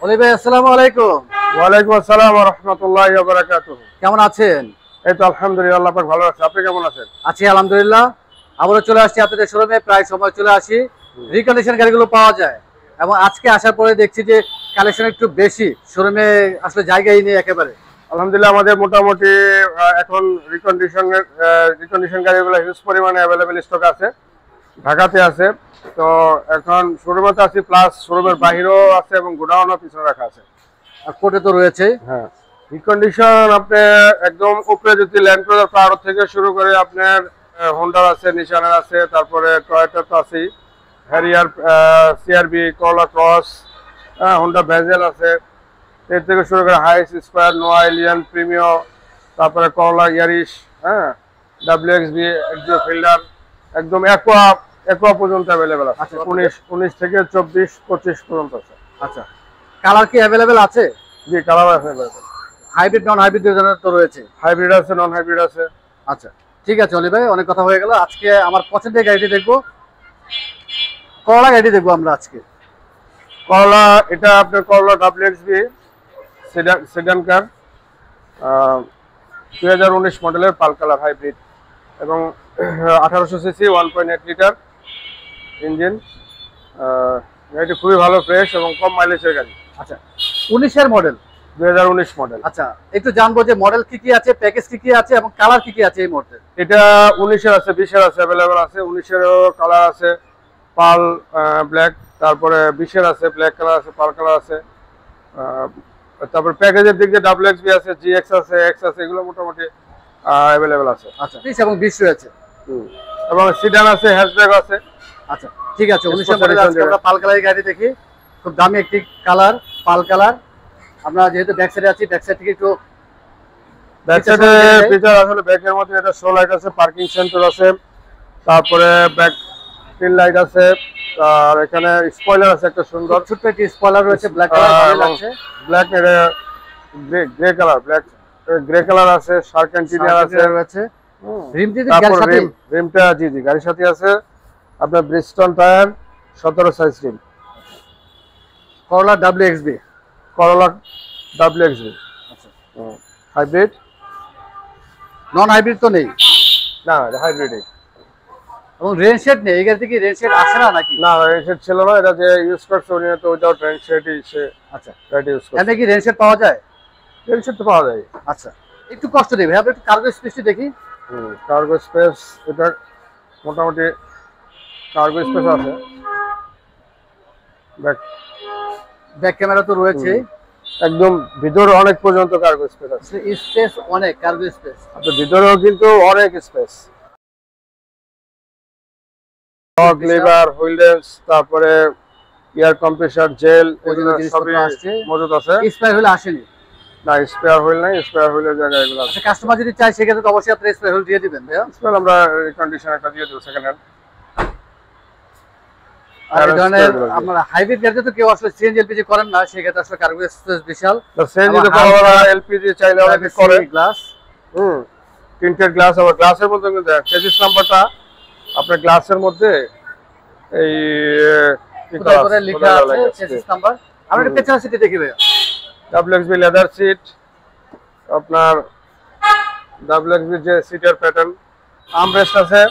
ওলি ভাই, আসসালামু আলাইকুম। ওয়ালাইকুম আসসালাম ওয়া রাহমাতুল্লাহি ওয়া বারাকাতুহু। কেমন আছেন? এই তো আলহামদুলিল্লাহ, আল্লাহ পাক ভালো আছে। আপনি কেমন আছেন? আছি আলহামদুলিল্লাহ। আবারও চলে আসছি আপনাদের শোরুমে, প্রায় সময় চলে আসি। রিকন্ডিশন গাড়িগুলো পাওয়া যায় এবং আজকে আসার পরে দেখছি যে কালেকশন একটু বেশি শোরুমে, আসলে জায়গাই নেই একেবারে। আলহামদুলিল্লাহ, আমাদের মোটামুটি এখন রিকন্ডিশন গাড়িগুলো হিউজ পরিমাণে অ্যাভেলেবেল স্টক আছে, ঢাকাতে আছে। তো এখন শোরুমে তো আছি, প্লাস শোরুমের বাহিরেও আছে এবং গোডাউনও পিছনে রাখা আছে। আর কোর্টে তো রয়েছে। হ্যাঁ, রিকন্ডিশন আপনি একদম উপরে যদি ল্যান্ড ক্রুজার পাওয়ার থেকে শুরু করে আপনার হোন্ডার আছে, নিশানের আছে, তারপরে টয়োটা তো আছেই, হ্যারিয়ার, সিআরবি, করলা ক্রস, হোন্ডা ভেজেল আছে, এর থেকে শুরু করে হাইস, স্কোয়ার, নোয়া, এলিয়ান, প্রিমিও, তারপরে করলা ইয়ারিশ, হ্যাঁ, ডাব্লিউএক্সবি, এক্সিও ফিল্ডার, একদম একোয়া পর্যন্ত অ্যাভেলেবেল আছে। আচ্ছা, 19 থেকে 24-25 পর্যন্ত আছে। আচ্ছা, কালার কি অ্যাভেলেবেল আছে? জি, কালার আছে অ্যাভেলেবেল। হাইব্রিড নন হাইব্রিড দুই ধরনের তো রয়েছে। হাইব্রিড আছে, নন হাইব্রিড আছে। আচ্ছা, ঠিক আছে অলি ভাই, অনেক কথা হয়ে গেল। আজকে আমার পছন্দের গাড়িটি দেখবো, করলা গাড়ি দেখবো আমরা আজকে। করলা, এটা আপনার করলা ডাব্লিউএক্সবি সেডান কার, 2019 মডেলের পাল কালার হাইব্রিড এবং 1800 সিসি 1.8 লিটার ইঞ্জিন। গাড়িটি খুবই ভালো, ফ্রেশ এবং কম মাইলেজের গাড়ি। আচ্ছা, 19-এর মডেল। 2019 মডেল। আচ্ছা, একটু জানবো যে মডেল কি কি আছে, প্যাকেজ কি কি আছে এবং কালার কি কি আছে এই মুহূর্তে। এটা 19-এর আছে, 20-এর আছে, অ্যাভেলেবেল আছে। 19-এরও কালার আছে পাল ব্ল্যাক, তারপরে 20-এর আছে ব্ল্যাক কালার আছে, পাল কালার আছে। তারপর প্যাকেজের দিক দিয়ে ডাব্লিউএক্সবি আছে, জিএক্স আছে, এক্স আছে, এগুলো মোটামুটি অ্যাভেলেবেল আছে। আচ্ছা, 20 এবং 20 রয়েছে। এবং সিডান আছে, হ্যাচব্যাক আছে। আচ্ছা, ঠিক আছে। 19-এর মডেল আজকে আমরা পাল কালারের গাড়ি দেখি। খুব দামি একটি কালার, পাল কালার। আমরা যেহেতু ব্যাক সাইডে আছি, ব্যাক সাইড থেকে একটু ব্যাক সাইডে ফিচার আসলে ব্যাকের মধ্যে এটা শো লাইট আছে, পার্কিং সেন্সর আছে, তারপরে ব্যাক টিল লাইট আছে, আর এখানে স্পয়লার আছে একটা সুন্দর ছোট্ট একটি স্পয়লার রয়েছে, ব্ল্যাক কালার ভালো লাগছে। Black grey colour, black grey colour আছে, শার্ক ইন্টেরিয়র আছে রয়েছে। রিম দিদি গাড়ির সাথে, রিমটা জি গাড়ির সাথে আছে। আপনার ব্রিজস্টোন টায়ার, 17 সাইজ রিম। করলা ডাব্লিউএক্সবি, করলা ডাব্লিউএক্সবি। আচ্ছা, হাইব্রিড নন হাইব্রিড তো নেই না, হাইব্রিড। এবং রেন শেড নেই এই গাড়িতে। কি রেন শেড আসে না নাকি? না, রেন শেড ছিল না, এটা যে ইউজ করছে উনি তো উইদাউট রেন শেডই সে। আচ্ছা, গাড়ি ইউজ করছে। এখানে কি রেন শেড পাওয়া যায়? রেন শেড তো পাওয়া যায়। আচ্ছা, একটু কষ্ট দেবে। আমরা একটু কার্গো স্পেসটি দেখি। কার্গো স্পেস, এটা মোটামুটি কার্গো স্পেস আছে। ব্যাক ক্যামেরা তো রয়েছে, একদম ভিতরে অনেক পর্যন্ত কার্গো স্পেস আছে। স্পেস অনেক, কার্গো স্পেস। আপনার ভিতরেও কিন্তু অনেক স্পেস। ফগ লিভার, হুইলস, তারপরে এয়ার কম্প্রেসার, জেল, এগুলো সবই মজুদ আছে। স্পেয়ার হুইল আসেনি? না, স্পেয়ার হুইল নাই, স্পেয়ার হুইলের জায়গায় এগুলো আছে। আচ্ছা, কাস্টমার যদি চায় সেক্ষেত্রে তো অবশ্যই আপনি স্পেয়ার হুইল দিয়ে দিবেন ভাইয়া। স্পেয়ার আমরা কন্ডিশন একটা দিয়ে দেব, সেকেন্ড হ্যান্ড। আর এই ধরনের আপনার হাইব্রিড গাড়িতে তো কেউ আসলে সিএনজি এলপিজি করেন না, সেক্ষেত্রে আসলে কার্গো স্পেস বিশাল। সিএনজি তো পাওয়া, এলপিজি চাইলে অনেকে করে। গ্লাস, টিন্টেড গ্লাস, আবার গ্লাসের মধ্যে কিন্তু চেসিস নাম্বারটা আপনার গ্লাসের মধ্যে এই করে লেখা আছে চেসিস নাম্বার। আমরা একটা পেছনের সিটে দেখি ভাইয়া। ডাব্লিউএক্সবি লেদার সিট, আপনার ডাব্লিউএক্সবি যে সিটের প্যাটার্ন, আর্মরেস্ট আছে,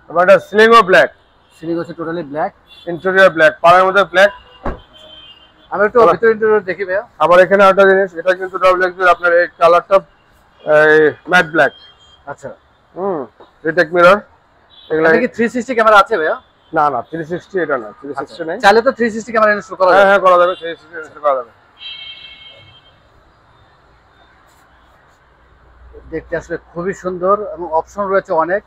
এবং এটা সিলিংও ব্ল্যাক। সিলিং হচ্ছে টোটালি ব্ল্যাক, ইন্টেরিয়র ব্ল্যাক, পাড়ার মধ্যে ব্ল্যাক। আমরা একটু ভিতর ইন্টেরিয়র দেখি ভাইয়া। আবার এখানে একটা জিনিস, এটা কিন্তু ডাব্লিউএক্সবি আপনার এই কালারটা ম্যাট ব্ল্যাক। আচ্ছা, রিটেক মিরর, এগুলা কি 360 ক্যামেরা আছে ভাইয়া? না না, 360 এটা না, 360 নাই। চাইলে তো 360 ক্যামেরা ইনস্টল করা যাবে। হ্যাঁ করা যাবে, 360 ইনস্টল করা যাবে। দেখতে আসলে খুবই সুন্দর এবং অপশন রয়েছে অনেক।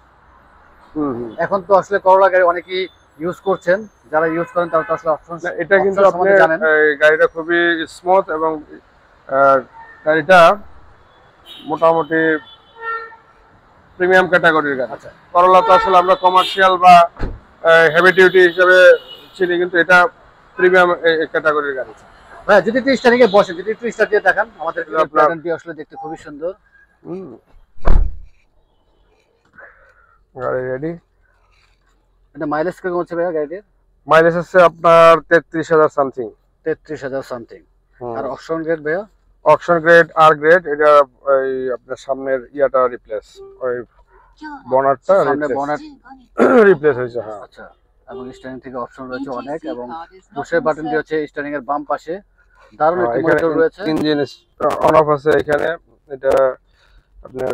এখন তো আসলে করলা গাড়ি অনেকেই ইউজ করছেন, যারা ইউজ করেন তারা তো আসলে অপশন। এটা কিন্তু আপনি গাড়িটা খুবই স্মুথ এবং গাড়িটা মোটামুটি প্রিমিয়াম ক্যাটাগরির গাড়ি। আচ্ছা, করলা তো আসলে আমরা কমার্শিয়াল বা হেভি ডিউটি হিসেবে চিনি, কিন্তু এটা প্রিমিয়াম ক্যাটাগরির গাড়ি। ভাই যদি একটু স্টারিংয়ে বসে, যদি একটু স্টার দিয়ে দেখান আমাদের, প্যাটার্নটি আসলে দেখতে খুবই সুন্দর। গাড়ি রেডি। এটা মাইলেজ কেমন হচ্ছে ভাইয়া গাড়িটির? মাইলেজ আছে আপনার 33,000 সামথিং। 33,000 সামথিং। আর অকশন গ্রেড ভাইয়া? অকশন গ্রেড আর গ্রেড, এটা ওই আপনার সামনের ইয়াটা রিপ্লেস, ওই বনারটা সামনে বনেট রিপ্লেস হয়েছে। হ্যাঁ আচ্ছা, এবং স্টারিং থেকে অপশন রয়েছে অনেক, এবং পুশের বাটনটি হচ্ছে স্টারিং এর বাম পাশে। দারুণ একটি মনিটর রয়েছে। ইঞ্জিন অন অফ আছে এখানে। এটা আপনার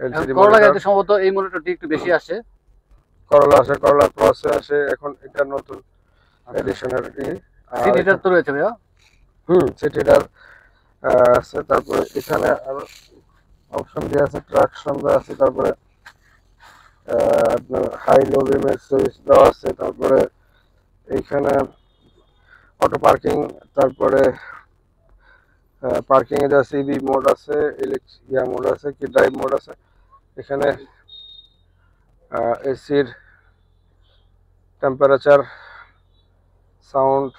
এলসিডি করলা গাড়িতে সম্ভবত এই মনিটরটি একটু বেশি আসে। করলা আছে, করলা প্লাস আছে, এখন এটা নতুন এডিশনের কি সিট হিটার তো রয়েছে ভাইয়া? সিট হিটার আছে। তারপরে এখানে আরো অপশন দেওয়া আছে, ট্রাকশন দেওয়া আছে, তারপরে আপনার হাই লো বিমের সুইচ দেওয়া আছে, তারপরে এইখানে অটো পার্কিং, তারপরে পার্কিং এ যা সিবি মোড আছে, ইলেকট্রিক মোড আছে, কি ড্রাইভ মোড আছে। এখানে এসির টেম্পারেচার, সাউন্ড,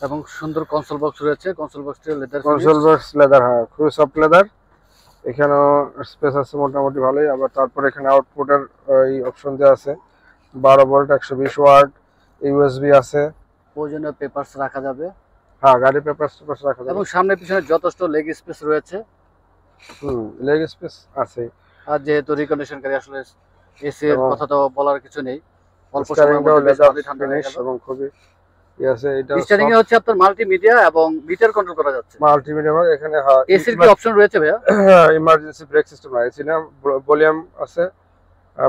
এবং সুন্দর কনসোল বক্স রয়েছে। কনসোল বক্সটি লেদার, কনসোল বক্স লেদার, হ্যাঁ খুবই সফট লেদার। এখানেও স্পেস আছে মোটামুটি ভালোই। আবার তারপরে এখানে আউটপুটের এই অপশন দেওয়া আছে, 12 ভোল্ট 120 ওয়াট, ইউএসবি আছে, প্রয়োজনীয় পেপারস রাখা যাবে। হ্যাঁ গাড়ি পেপারস রাখা যাবে। এবং সামনে পিছনে যথেষ্ট লেগ স্পেস রয়েছে। লেগ স্পেস আছে। আর যেহেতু রিকন্ডিশন গাড়ি, আসলে এসি এর কথা তো বলার কিছু নেই। অল্প সময়ের স্টিয়ারিংটাও মধ্যে বেশ লেদার ভালোই ঠান্ডা হয়ে ফিনিশ গেল। এবং খুবই আছে। এটা স্টিয়ারিং এ হচ্ছে আপনার মাল্টিমিডিয়া এবং মিটার কন্ট্রোল করা যাচ্ছে। মাল্টিমিডিয়া, এখানে এসির কি অপশন রয়েছে ভাইয়া? ইমার্জেন্সি ব্রেক সিস্টেম না, এসি না, ভলিউম আছে,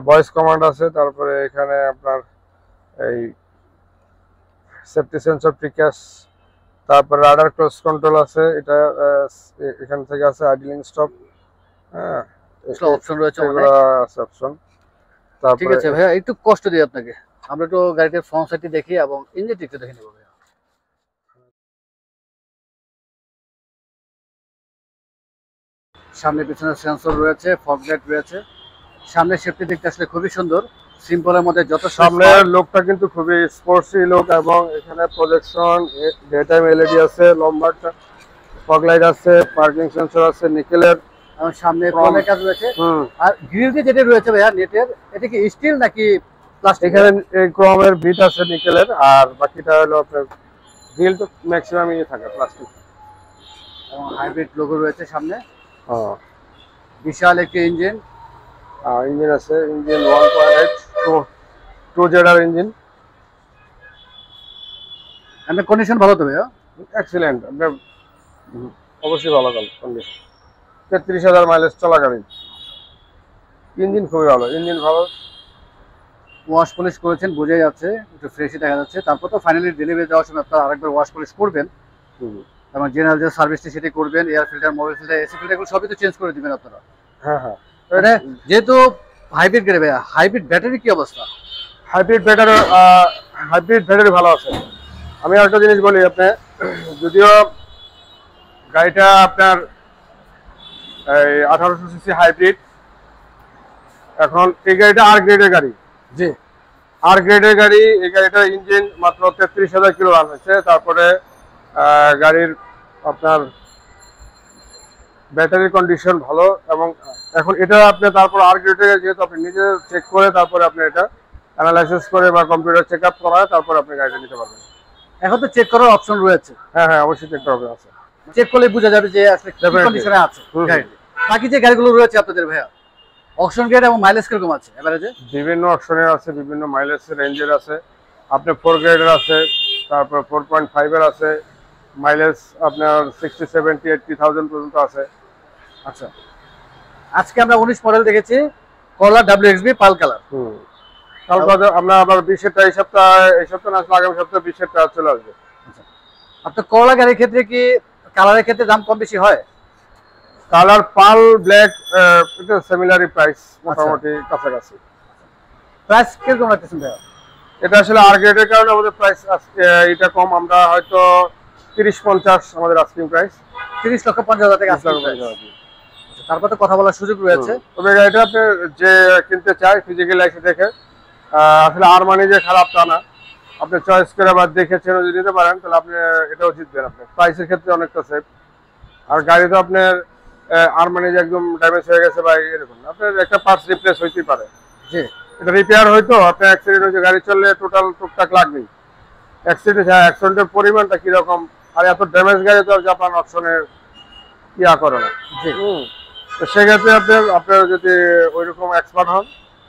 ভয়েস কমান্ড আছে, তারপরে এখানে আপনার এই সেফটি সেন্সর প্রিক্যাশ, তারপরে রাডার ক্রস কন্ট্রোল আছে। এটা এখান থেকে আছে আইডলিং স্টপ, হ্যাঁ অপশন রয়েছে অনেক। আছে অপশন। তারপরে ঠিক আছে ভাইয়া, একটু কষ্ট দিই আপনাকে, আমরা একটু গাড়িটার ফ্রন্ট সাইডটি দেখি এবং ইঞ্জিনটি একটু দেখে নেব ভাইয়া। সামনে পিছনে সেন্সর রয়েছে, ফগ লাইট রয়েছে। সামনে সেফটি দেখতে আসলে খুবই সুন্দর, সিম্পলের মধ্যে যত সামনের লোকটা কিন্তু খুবই স্পোর্টসি লোক, এবং এখানে প্রজেকশন, ডে টাইম এলইডি আছে, লম্বা ফগ লাইট আছে, পার্কিং সেন্সর আছে নিকেলের, এবং সামনে ক্রোমের কাজ রয়েছে। আর গ্রিলটি যেটা রয়েছে ভাইয়া নেটের, এটা কি স্টিল নাকি প্লাস্টিক? এখানে এই ক্রোমের বিট আছে নিকেলের, আর বাকিটা হলো আপনার গ্রিল তো ম্যাক্সিমাম ইয়ে থাকে প্লাস্টিক। এবং হাইব্রিড লোগো রয়েছে সামনে। বিশাল একটি ইঞ্জিন। ইঞ্জিন আছে, ইঞ্জিন 1.8 টু জেডার ইঞ্জিন। এন্ড কন্ডিশন ভালো তো ভাইয়া? এক্সিলেন্ট, আপনার অবশ্যই ভালো কন্ডিশন। 33,000 মাইলেজ চলা গাড়ি, ইঞ্জিন খুবই ভালো, ইঞ্জিন ভালো। ওয়াশ পলিশ করেছেন, বোঝাই যাচ্ছে, একটু ফ্রেশই দেখা যাচ্ছে। তারপর তো ফাইনালি ডেলিভারি দেওয়ার সময় আপনারা আরেকবার ওয়াশ পলিশ করবেন, এবং জেনারেল যে সার্ভিসটি সেটি করবেন। Air filter, mobile filter, AC filter এগুলো সবই তো চেঞ্জ করে দিবেন আপনারা। হ্যাঁ। মানে যেহেতু হাইব্রিড গাড়ি ভাইয়া, হাইব্রিড ব্যাটারি কি অবস্থা? হাইব্রিড ব্যাটারি ভালো আছে। আমি আরেকটা জিনিস বলি, আপনি যদিও গাড়িটা আপনার এই 1800 সিসি হাইব্রিড, এখন এই গাড়িটা আর গ্রেডের গাড়ি। জি, আর গ্রেডের গাড়ি। এই গাড়িটার ইঞ্জিন মাত্র 33,000 কিলো রান হয়েছে। তারপরে গাড়ির আপনার ব্যাটারি কন্ডিশন ভালো, এবং এখন এটা আপনি তারপর আর গ্রেডের, যেহেতু আপনি নিজে চেক করে তারপরে আপনি এটা অ্যানালাইসিস করে বা কম্পিউটার চেক আপ করা, তারপর আপনি গাড়িটা নিতে পারবেন। এখন তো চেক করার অপশন রয়েছে। হ্যাঁ অবশ্যই চেক করা আছে। চেক করলে বোঝা যাবে যে আসলে কি কন্ডিশনে আছে গাড়িটি। বাকি যে গাড়িগুলো রয়েছে আপনাদের ভাইয়া, অকশন গ্রেড এবং মাইলেজ কিরকম আছে এভারেজে? বিভিন্ন অপশনের আছে, বিভিন্ন মাইলেজের রেঞ্জের আছে। আপনার 4 গ্রেডের আছে, তারপর 4.5 এর আছে, মাইলেজ আপনার 60, 70, 80,000 পর্যন্ত আছে। আচ্ছা, আজকে আমরা 19 মডেল দেখেছি, করলা WXB পাল কালার। তারপরে আমরা আবার 20-এরটা এই সপ্তাহ না, আগামী সপ্তাহে 20-এরটা চলে আসবে। আপনার করলা গাড়ির ক্ষেত্রে কি কালারের ক্ষেত্রে দাম কম বেশি হয়? কালার পাল ব্ল্যাক এটা সিমিলারই প্রাইস, মোটামুটি কাছাকাছি। প্রাইস কিরকম রাখতেছেন ভাইয়া? এটা আসলে আর গ্রেডের কারণে আমাদের প্রাইস এটা কম। আমরা হয়তো 30-50 আমাদের আস্কিং প্রাইস। 30,50,000 টাকা আস্কিং প্রাইস। তারপর তো কথা বলার সুযোগ রয়েছে। তবে গাড়িটা আপনি যে কিনতে চাই ফিজিক্যালি এসে দেখে, আসলে আর মানে যে খারাপ তা না, আপনি চয়েস করে বা দেখে চেনে যদি নিতে পারেন তাহলে আপনি এটাও জিতবেন। আপনি প্রাইসের ক্ষেত্রে অনেকটা সেফ। আর গাড়ি তো আপনার আর মানে যে একদম ড্যামেজ হয়ে গেছে বা এরকম, আপনার একটা পার্টস রিপ্লেস হইতেই পারে। জি, এটা রিপেয়ার হয়তো আপনার অ্যাক্সিডেন্ট হয়েছে, গাড়ি চললে টোটাল টুকটাক লাগবেই। অ্যাক্সিডেন্টের পরিমাণটা কিরকম, আর এত ড্যামেজ গাড়ি তো আর জাপান অপশনে ইয়া করে না। জি তো সেক্ষেত্রে আপনার যদি ওইরকম এক্সপার্ট হন,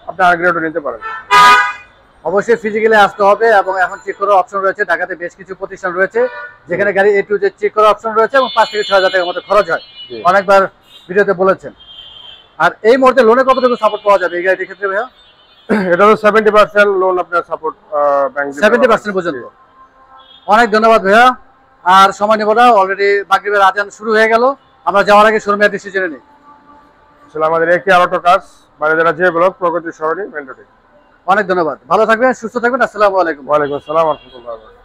আপনি আর্গ্রেডও নিতে পারেন। অবশ্যই ফিজিক্যালি আসতে হবে, এবং এখন চেক করার অপশন রয়েছে। ঢাকাতে বেশ কিছু প্রতিষ্ঠান রয়েছে যেখানে গাড়ি A to Z চেক করার অপশন রয়েছে, এবং 5 থেকে 6 হাজার টাকার মতো খরচ হয়, অনেকবার ভিডিওতে বলেছেন। আর এই মুহূর্তে লোনে কতটুকু সাপোর্ট পাওয়া যাবে এই গাড়ির ক্ষেত্রে ভাইয়া? এটা তো 70% লোন আপনার সাপোর্ট ব্যাংক 70% পর্যন্ত। অনেক ধন্যবাদ ভাইয়া, আর সময় নেব না, অলরেডি মাগরিবের আজান শুরু হয়ে গেল। আমরা যাওয়ার আগে শোরুমের অ্যাড্রেস জেনে নিই। আসলে আমাদের একই আরো কাজ বাড়িদারা যে ব্লক প্রগতি সরণি মেন রোডে। অনেক ধন্যবাদ, ভালো থাকবেন, সুস্থ থাকবেন। আসসালামু আলাইকুম। ওয়ালাইকুম আসসালাম ওয়া রাহমাতুল্লাহি ওয়া বারাকাতুহু।